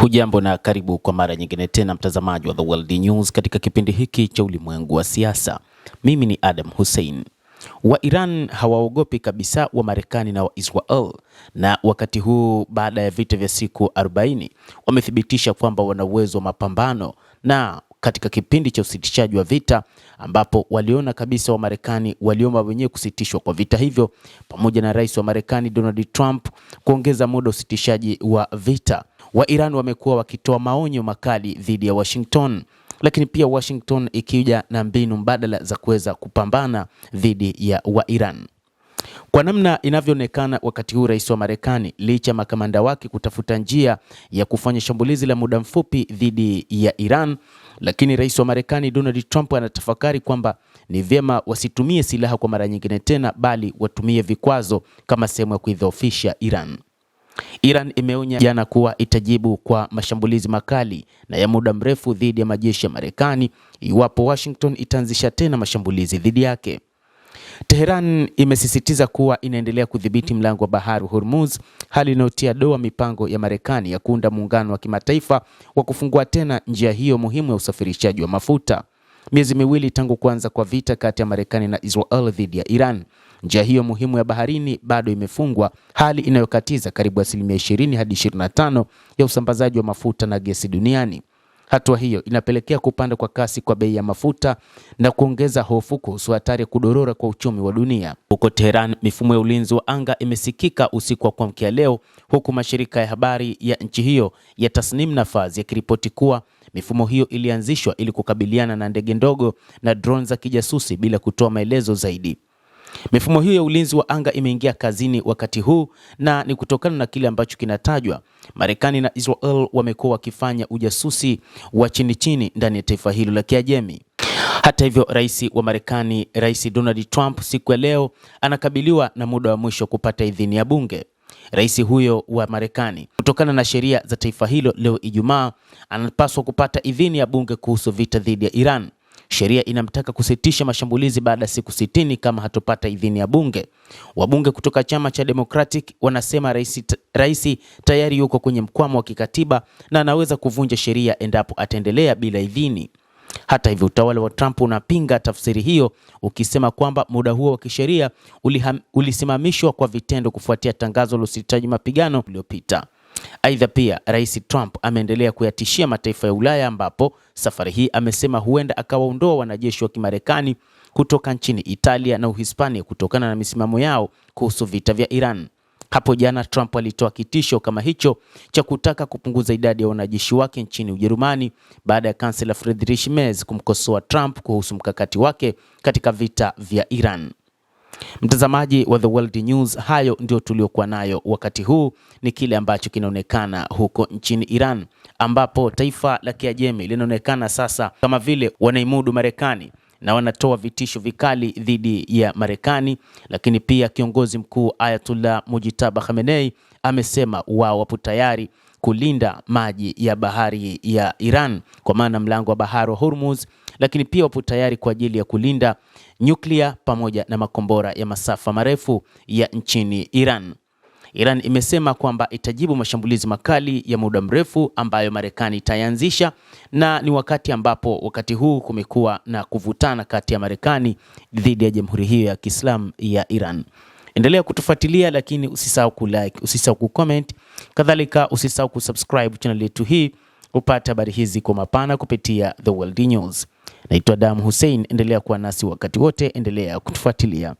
Hujambo na karibu kwa mara nyingine tena mtazamaji wa The World News katika kipindi hiki cha ulimwengu wa siasa. Mimi ni Adam Hussein. Wa Iran hawaogopi kabisa wa Marekani na wa Israel, na wakati huu baada ya vita vya siku 40 wamethibitisha kwamba wana uwezo wa mapambano, na katika kipindi cha usitishaji wa vita ambapo waliona kabisa wa Marekani waliomba wenyewe kusitishwa kwa vita hivyo, pamoja na rais wa Marekani Donald Trump kuongeza muda usitishaji wa vita. Wa Iran wamekuwa wakitoa maonyo makali dhidi ya Washington, lakini pia Washington ikija na mbinu mbadala za kuweza kupambana dhidi ya wa Iran. Kwa namna inavyoonekana wakati huu, rais wa Marekani licha makamanda wake kutafuta njia ya kufanya shambulizi la muda mfupi dhidi ya Iran, lakini rais wa Marekani Donald Trump anatafakari kwamba ni vyema wasitumie silaha kwa mara nyingine tena, bali watumie vikwazo kama sehemu ya kuidhoofisha Iran. Iran imeonya jana kuwa itajibu kwa mashambulizi makali na ya muda mrefu dhidi ya majeshi ya Marekani iwapo Washington itaanzisha tena mashambulizi dhidi yake. Tehran imesisitiza kuwa inaendelea kudhibiti mlango wa bahari Hormuz, hali inayotia doa mipango ya Marekani ya kuunda muungano wa kimataifa wa kufungua tena njia hiyo muhimu ya usafirishaji wa mafuta. Miezi miwili tangu kuanza kwa vita kati ya Marekani na Israel dhidi ya Iran, njia hiyo muhimu ya baharini bado imefungwa, hali inayokatiza karibu 20 hadi 25 ya usambazaji wa mafuta na gesi duniani. Hatua hiyo inapelekea kupanda kwa kasi kwa bei ya mafuta na kuongeza hofu kuhusu hatari ya kudorora kwa uchumi wa dunia. Huko Tehran, mifumo ya ulinzi wa anga imesikika usiku wa kuamkia leo, huku mashirika ya habari ya nchi hiyo ya Tasnim na Fars yakiripoti kuwa mifumo hiyo ilianzishwa ili kukabiliana na ndege ndogo na drone za kijasusi bila kutoa maelezo zaidi. Mifumo hiyo ya ulinzi wa anga imeingia kazini wakati huu, na ni kutokana na kile ambacho kinatajwa Marekani na Israel wamekuwa wakifanya ujasusi wa chini chini ndani ya taifa hilo la Kiajemi. Hata hivyo, rais wa Marekani, Rais Donald Trump, siku ya leo anakabiliwa na muda wa mwisho kupata idhini ya bunge. Rais huyo wa Marekani, kutokana na sheria za taifa hilo, leo Ijumaa anapaswa kupata idhini ya bunge kuhusu vita dhidi ya Iran. Sheria inamtaka kusitisha mashambulizi baada ya siku 60 kama hatopata idhini ya bunge. Wabunge kutoka chama cha Democratic wanasema rais tayari yuko kwenye mkwamo wa kikatiba na anaweza kuvunja sheria endapo ataendelea bila idhini. Hata hivyo, utawala wa Trump unapinga tafsiri hiyo, ukisema kwamba muda huo wa kisheria ulisimamishwa kwa vitendo kufuatia tangazo la usitishaji mapigano uliopita. Aidha, pia Rais Trump ameendelea kuyatishia mataifa ya Ulaya, ambapo safari hii amesema huenda akawaondoa wanajeshi wa Kimarekani kutoka nchini Italia na Uhispania kutokana na misimamo yao kuhusu vita vya Iran. Hapo jana Trump alitoa kitisho kama hicho cha kutaka kupunguza idadi ya wanajeshi wake nchini Ujerumani baada ya kansela Friedrich Merz kumkosoa Trump kuhusu mkakati wake katika vita vya Iran. Mtazamaji wa The World News, hayo ndio tuliokuwa nayo wakati huu. Ni kile ambacho kinaonekana huko nchini Iran, ambapo taifa la Kiajemi linaonekana sasa kama vile wanaimudu Marekani na wanatoa vitisho vikali dhidi ya Marekani. Lakini pia kiongozi mkuu Ayatollah Mujtaba Khamenei amesema wao wapo tayari kulinda maji ya bahari ya Iran, kwa maana mlango wa bahari wa Hormuz, lakini pia wapo tayari kwa ajili ya kulinda nyuklia pamoja na makombora ya masafa marefu ya nchini Iran. Iran imesema kwamba itajibu mashambulizi makali ya muda mrefu ambayo Marekani itayanzisha, na ni wakati huu kumekuwa na kuvutana kati ya Marekani dhidi ya jamhuri hiyo ya Kiislamu ya Iran. Endelea kutufuatilia, lakini usisahau kulike, usisahau kucomment, kadhalika usisahau kusubscribe channel yetu hii upate habari hizi kwa mapana kupitia The World News. Naitwa Adam Hussein, endelea kuwa nasi wakati wote, endelea kutufuatilia.